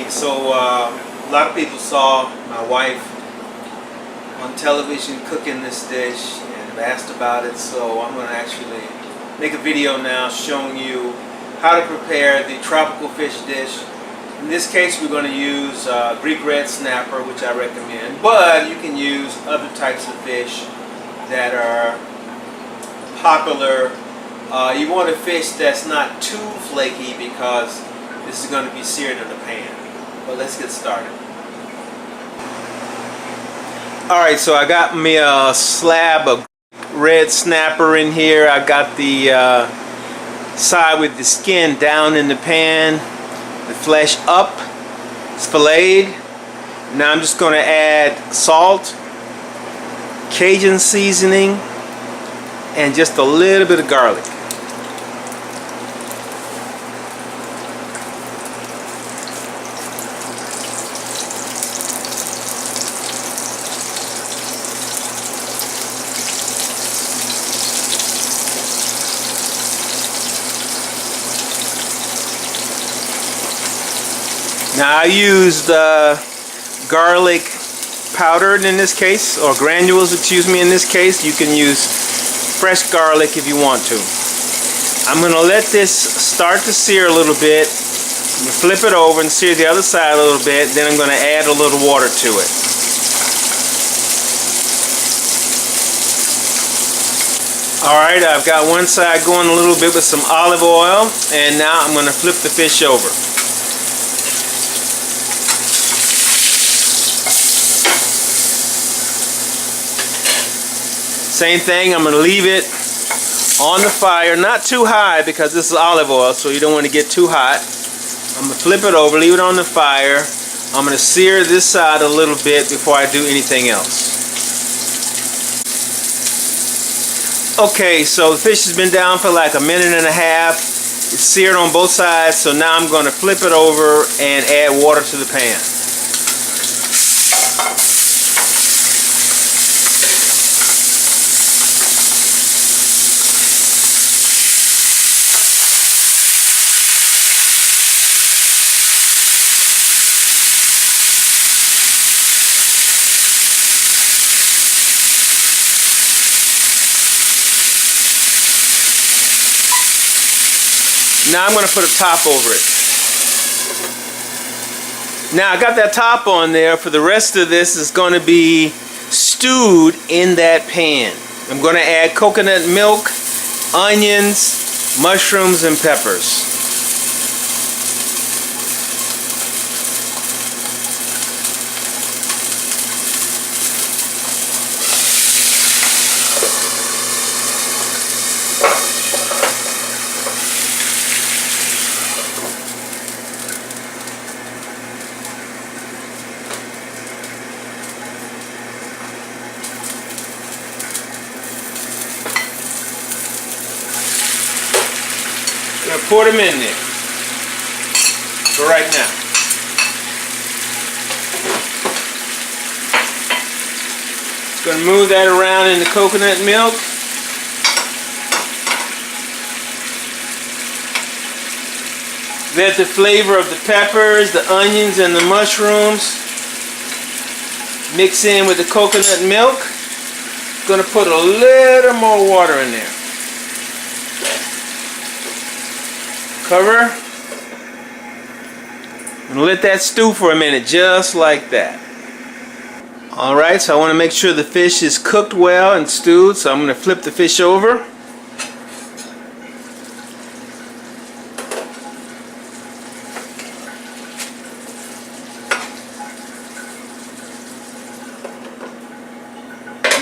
Okay, so a lot of people saw my wife on television cooking this dish and have asked about it, so I'm going to actually make a video now showing you how to prepare the tropical fish dish. In this case, we're going to use Greek red snapper, which I recommend, but you can use other types of fish that are popular. You want a fish that's not too flaky because this is going to be seared in the pan. But let's get started. Alright, so I got me a slab of red snapper in here. I got the side with the skin down in the pan, the flesh up, it's filleted. Now I'm just going to add salt, Cajun seasoning, and just a little bit of garlic. Now I used garlic powdered in this case, or granules, excuse me, in this case. You can use fresh garlic if you want to. I'm going to let this start to sear a little bit. I'm going to flip it over and sear the other side a little bit. Then I'm going to add a little water to it. Alright, I've got one side going a little bit with some olive oil, and now I'm going to flip the fish over. Same thing, I'm going to leave it on the fire, not too high because this is olive oil, so you don't want to get too hot. I'm going to flip it over, leave it on the fire. I'm going to sear this side a little bit before I do anything else. Okay, so the fish has been down for like a minute and a half. It's seared on both sides, so now I'm going to flip it over and add water to the pan. Now I'm going to put a top over it. Now I got that top on there. For the rest of this is going to be stewed in that pan. I'm going to add coconut milk, onions, mushrooms, and peppers. I'm going to pour them in there for right now. Just going to move that around in the coconut milk. Let the flavor of the peppers, the onions, and the mushrooms mix in with the coconut milk. I'm going to put a little more water in there. Cover. I'm going to let that stew for a minute, just like that. Alright, so I want to make sure the fish is cooked well and stewed, so I'm going to flip the fish over.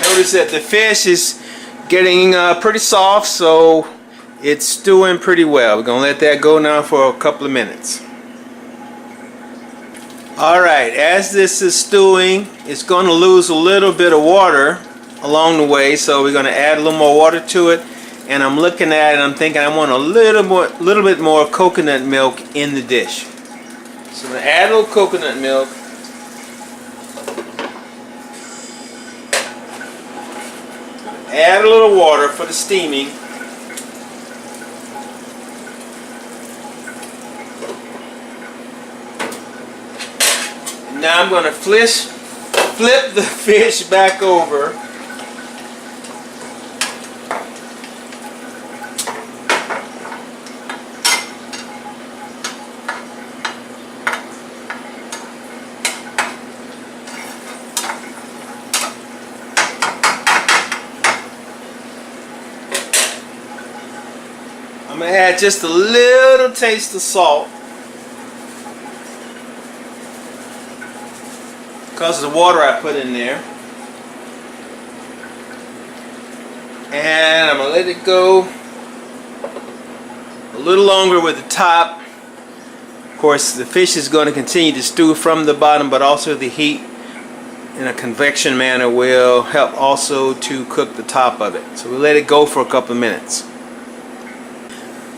Notice that the fish is getting pretty soft, so it's stewing pretty well. We're going to let that go now for a couple of minutes. Alright, as this is stewing, it's going to lose a little bit of water along the way, so we're going to add a little more water to it. And I'm looking at it and I'm thinking I want a little bit more coconut milk in the dish. So I'm going to add a little coconut milk. Add a little water for the steaming. Now I'm going to flip the fish back over. I'm going to add just a little taste of salt because of the water I put in there. And I'm going to let it go a little longer with the top. Of course, the fish is going to continue to stew from the bottom, but also the heat in a convection manner will help also to cook the top of it. So we'll let it go for a couple of minutes.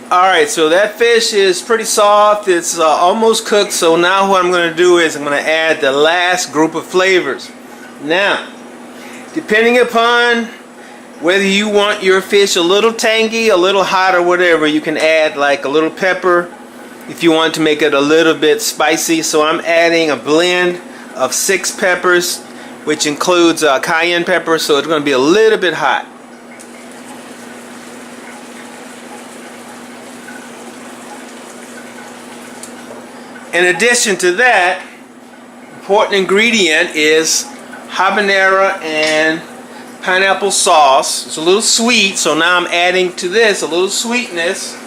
Alright, so that fish is pretty soft. It's almost cooked. So now what I'm going to do is I'm going to add the last group of flavors. Now, depending upon whether you want your fish a little tangy, a little hot, or whatever, you can add like a little pepper if you want to make it a little bit spicy. So I'm adding a blend of 6 peppers, which includes cayenne pepper, so it's going to be a little bit hot. In addition to that, important ingredient is habanero and pineapple sauce. It's a little sweet, so now I'm adding to this a little sweetness.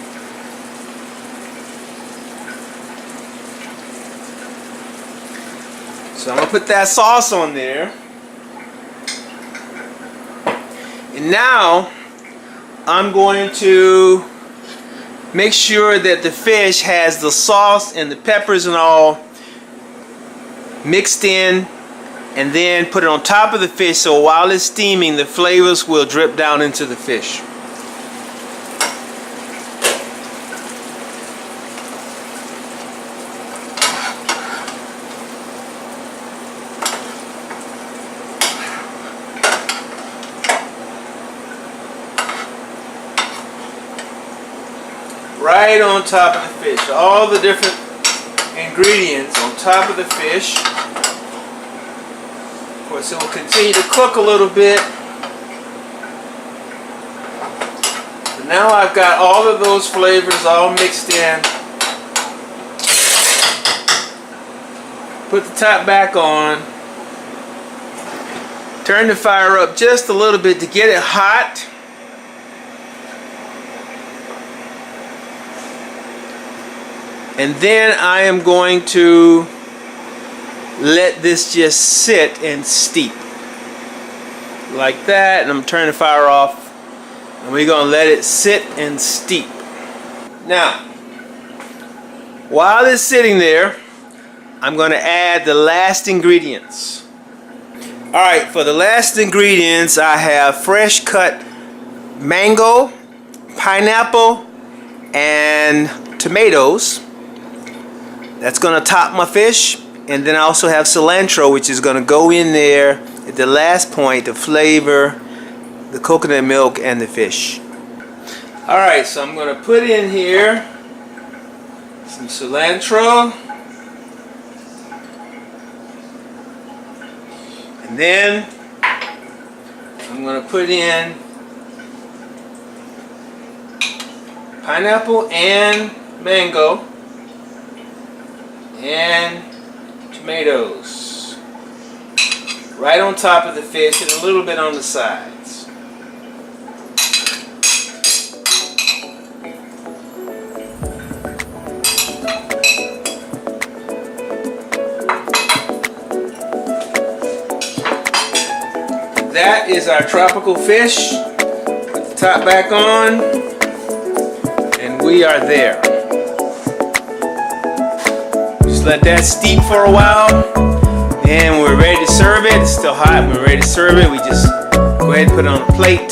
So I'm going to put that sauce on there. And now I'm going to make sure that the fish has the sauce and the peppers and all mixed in, and then put it on top of the fish, so while it's steaming the flavors will drip down into the fish. Right on top of the fish. All the different ingredients on top of the fish. Of course, it will continue to cook a little bit. But now I've got all of those flavors all mixed in. Put the top back on. Turn the fire up just a little bit to get it hot. And then I am going to let this just sit and steep. Like that. And I'm turning the fire off. And we're going to let it sit and steep. Now, while it's sitting there, I'm going to add the last ingredients. Alright, for the last ingredients, I have fresh cut mango, pineapple, and tomatoes. That's going to top my fish. And then I also have cilantro, which is going to go in there at the last point to flavor the coconut milk and the fish. Alright, so I'm going to put in here some cilantro. And then I'm going to put in pineapple and mango and tomatoes right on top of the fish and a little bit on the sides. That is our tropical fish. Put the top back on and we are there. Just let that steep for a while, and we're ready to serve it. It's still hot. We're ready to serve it. We just go ahead and put it on a plate.